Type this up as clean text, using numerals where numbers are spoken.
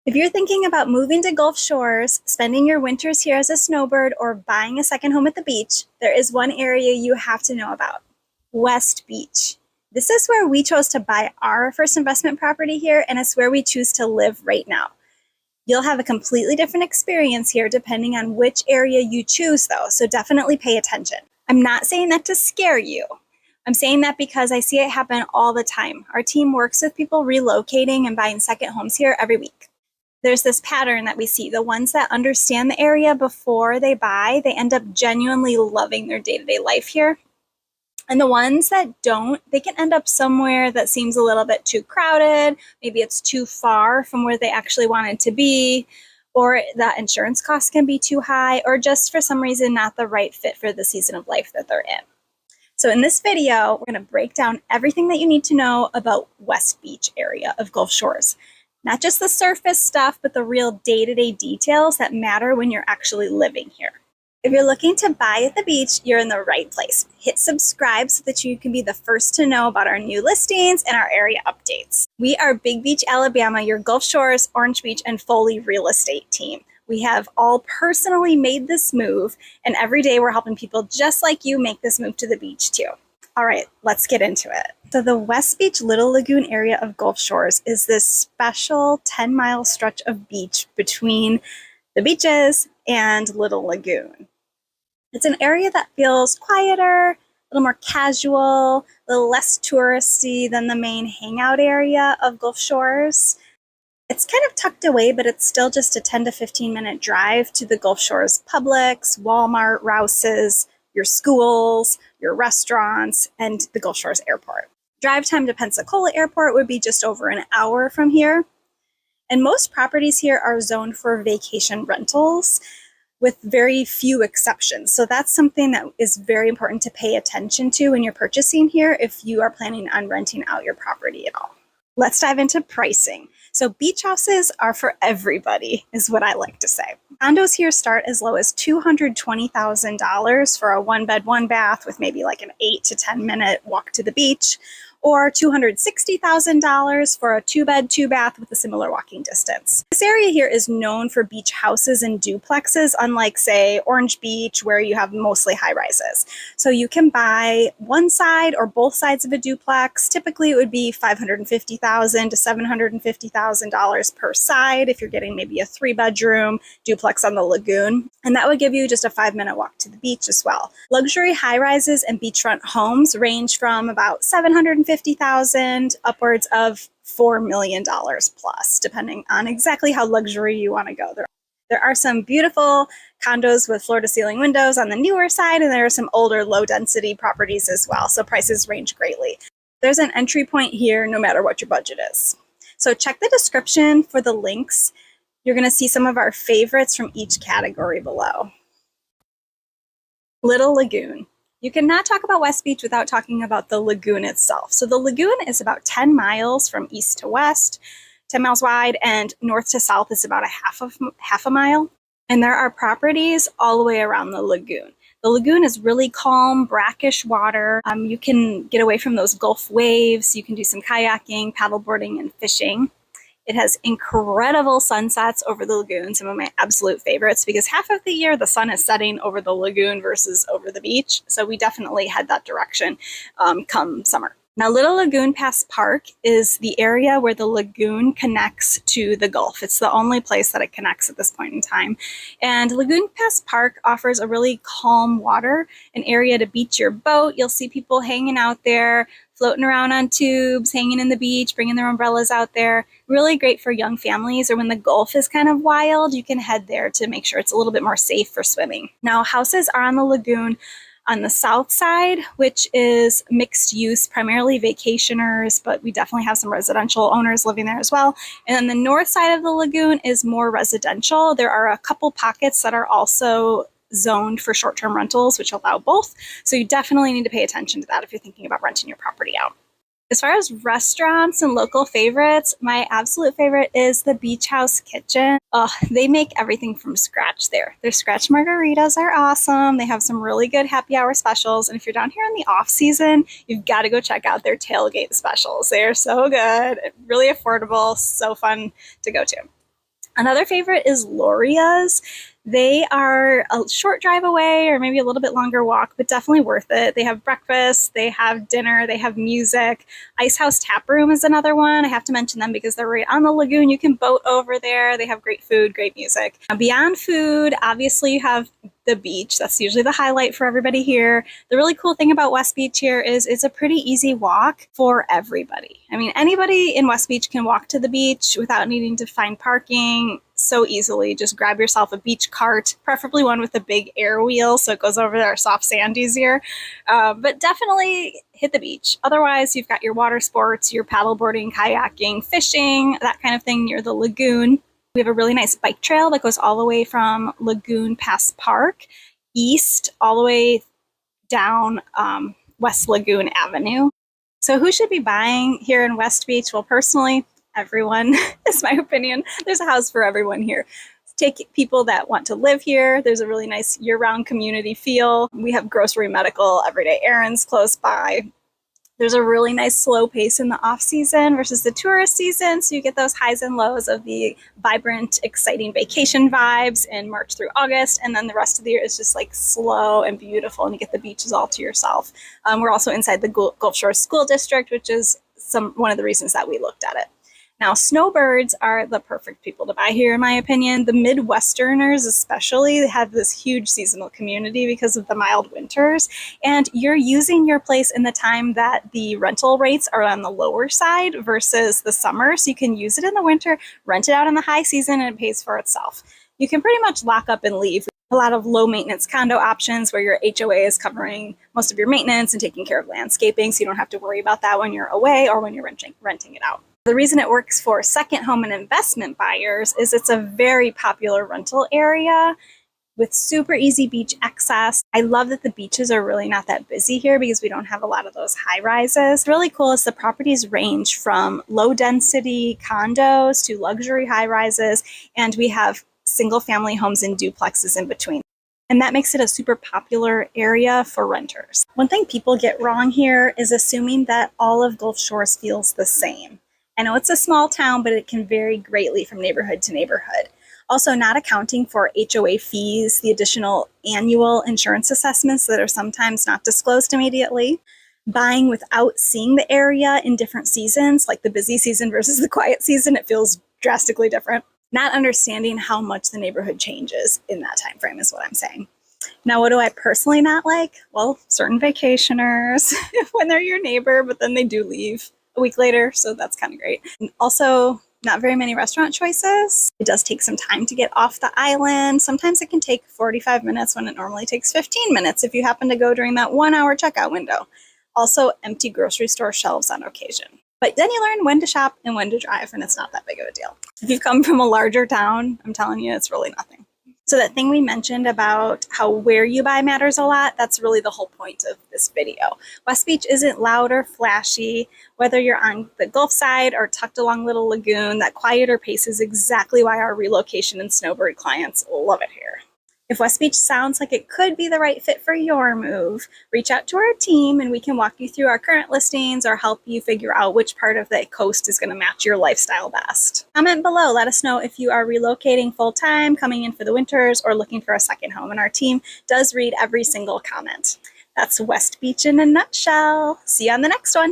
If you're thinking about moving to Gulf Shores, spending your winters here as a snowbird, or buying a second home at the beach, there is one area you have to know about: West Beach. This is where we chose to buy our first investment property here, and it's where we choose to live right now. You'll have a completely different experience here depending on which area you choose, though, so definitely pay attention. I'm not saying that to scare you. I'm saying that because I see it happen all the time. Our team works with people relocating and buying second homes here every week. There's this pattern that we see. The ones that understand the area before they buy, they end up genuinely loving their day-to-day life here. And the ones that don't, they can end up somewhere that seems a little bit too crowded. Maybe it's too far from where they actually wanted to be, or the insurance costs can be too high, or just for some reason not the right fit for the season of life that they're in. So in this video, we're going to break down everything that you need to know about West Beach area of Gulf Shores. Not just the surface stuff, but the real day-to-day details that matter when you're actually living here. If you're looking to buy at the beach, you're in the right place. Hit subscribe so that you can be the first to know about our new listings and our area updates. We are Big Beach, Alabama, your Gulf Shores, Orange Beach, and Foley real estate team. We have all personally made this move, and every day we're helping people just like you make this move to the beach too. All right, let's get into it. So the West Beach Little Lagoon area of Gulf Shores is this special 10-mile stretch of beach between the beaches and Little Lagoon. It's an area that feels quieter, a little more casual, a little less touristy than the main hangout area of Gulf Shores. It's kind of tucked away, but it's still just a 10 to 15 minute drive to the Gulf Shores Publix, Walmart, Rouses, your schools, your restaurants, and the Gulf Shores Airport. Drive time to Pensacola Airport would be just over an hour from here. And most properties here are zoned for vacation rentals, with very few exceptions. So that's something that is very important to pay attention to when you're purchasing here if you are planning on renting out your property at all. Let's dive into pricing. So beach houses are for everybody, is what I like to say. Condos here start as low as $220,000 for a 1-bed, 1-bath with maybe like an 8 to 10 minute walk to the beach, or $260,000 for a 2-bed, 2-bath with a similar walking distance. This area here is known for beach houses and duplexes, unlike, say, Orange Beach, where you have mostly high-rises. So you can buy one side or both sides of a duplex. Typically, it would be $550,000 to $750,000 per side if you're getting maybe a 3-bedroom duplex on the lagoon. And that would give you just a 5-minute walk to the beach as well. Luxury high-rises and beachfront homes range from about $750,000 upwards of $4 million plus, depending on exactly how luxury you want to go. There are some beautiful condos with floor-to-ceiling windows on the newer side, and there are some older low-density properties as well, so prices range greatly. There's an entry point here no matter what your budget is. So check the description for the links. You're going to see some of our favorites from each category below. Little Lagoon. You cannot talk about West Beach without talking about the lagoon itself. So the lagoon is about 10 miles from east to west, 10 miles wide, and north to south is about half a mile. And there are properties all the way around the lagoon. The lagoon is really calm, brackish water. You can get away from those Gulf waves. You can do some kayaking, paddleboarding, and fishing. It has incredible sunsets over the lagoon, some of my absolute favorites, because half of the year the sun is setting over the lagoon versus over the beach. So we definitely head that direction come summer. Now, Little Lagoon Pass Park is the area where the lagoon connects to the Gulf. It's the only place that it connects at this point in time. And Lagoon Pass Park offers a really calm water, an area to beach your boat. You'll see people hanging out there, floating around on tubes, hanging in the beach, bringing their umbrellas out there. Really great for young families, or when the Gulf is kind of wild, you can head there to make sure it's a little bit more safe for swimming. Now, houses are on the lagoon on the south side, which is mixed use, primarily vacationers, but we definitely have some residential owners living there as well. And then the north side of the lagoon is more residential. There are a couple pockets that are also zoned for short-term rentals, which allow both. So you definitely need to pay attention to that if you're thinking about renting your property out. As far as restaurants and local favorites, my absolute favorite is the Beach House Kitchen. Oh, they make everything from scratch there. Their scratch margaritas are awesome. They have some really good happy hour specials. And if you're down here in the off season, you've got to go check out their tailgate specials. They are so good, really affordable, so fun to go to. Another favorite is Loria's. They are a short drive away or maybe a little bit longer walk, but definitely worth it. They have breakfast, they have dinner, they have music. Ice House Tap Room is another one. I have to mention them because they're right on the lagoon. You can boat over there. They have great food, great music. Now, beyond food, obviously you have the beach. That's usually the highlight for everybody here. The really cool thing about West Beach here is it's a pretty easy walk for everybody. I mean, anybody in West Beach can walk to the beach without needing to find parking so easily. Just grab yourself a beach cart, preferably one with a big air wheel so it goes over our soft sand easier. But definitely hit the beach. Otherwise, you've got your water sports, your paddleboarding, kayaking, fishing, that kind of thing near the lagoon. We have a really nice bike trail that goes all the way from Lagoon past Park, east, all the way down West Lagoon Avenue. So who should be buying here in West Beach? Well, personally, everyone is my opinion. There's a house for everyone here. Take people that want to live here. There's a really nice year-round community feel. We have grocery, medical, everyday errands close by. There's a really nice slow pace in the off-season versus the tourist season, so you get those highs and lows of the vibrant, exciting vacation vibes in March through August, and then the rest of the year is just like slow and beautiful, and you get the beaches all to yourself. We're also inside the Gulf Shores School District, which is one of the reasons that we looked at it. Now, snowbirds are the perfect people to buy here, in my opinion. The Midwesterners especially have this huge seasonal community because of the mild winters, and you're using your place in the time that the rental rates are on the lower side versus the summer, so you can use it in the winter, rent it out in the high season, and it pays for itself. You can pretty much lock up and leave. A lot of low maintenance condo options where your HOA is covering most of your maintenance and taking care of landscaping, so you don't have to worry about that when you're away or when you're renting it out. The reason it works for second home and investment buyers is it's a very popular rental area with super easy beach access. I love that the beaches are really not that busy here because we don't have a lot of those high rises. Really cool is the properties range from low density condos to luxury high rises, and we have single family homes and duplexes in between. And that makes it a super popular area for renters. One thing people get wrong here is assuming that all of Gulf Shores feels the same. I know it's a small town, but it can vary greatly from neighborhood to neighborhood. Also, not accounting for HOA fees, the additional annual insurance assessments that are sometimes not disclosed immediately, buying without seeing the area in different seasons, like the busy season versus the quiet season, it feels drastically different. Not understanding how much the neighborhood changes in that time frame is what I'm saying. Now, what do I personally not like? Well, certain vacationers, when they're your neighbor, but then they do leave a week later, so that's kind of great. And also, not very many restaurant choices. It does take some time to get off the island. Sometimes it can take 45 minutes when it normally takes 15 minutes if you happen to go during that 1 hour checkout window. Also, empty grocery store shelves on occasion. But then you learn when to shop and when to drive, and it's not that big of a deal. If you've come from a larger town, I'm telling you, it's really nothing. So that thing we mentioned about how where you buy matters a lot, that's really the whole point of this video. West Beach isn't loud or flashy. Whether you're on the Gulf side or tucked along Little Lagoon, that quieter pace is exactly why our relocation and snowbird clients love it here. If West Beach sounds like it could be the right fit for your move, reach out to our team and we can walk you through our current listings or help you figure out which part of the coast is going to match your lifestyle best. Comment below, let us know if you are relocating full-time, coming in for the winters, or looking for a second home, and our team does read every single comment. That's West Beach in a nutshell. See you on the next one.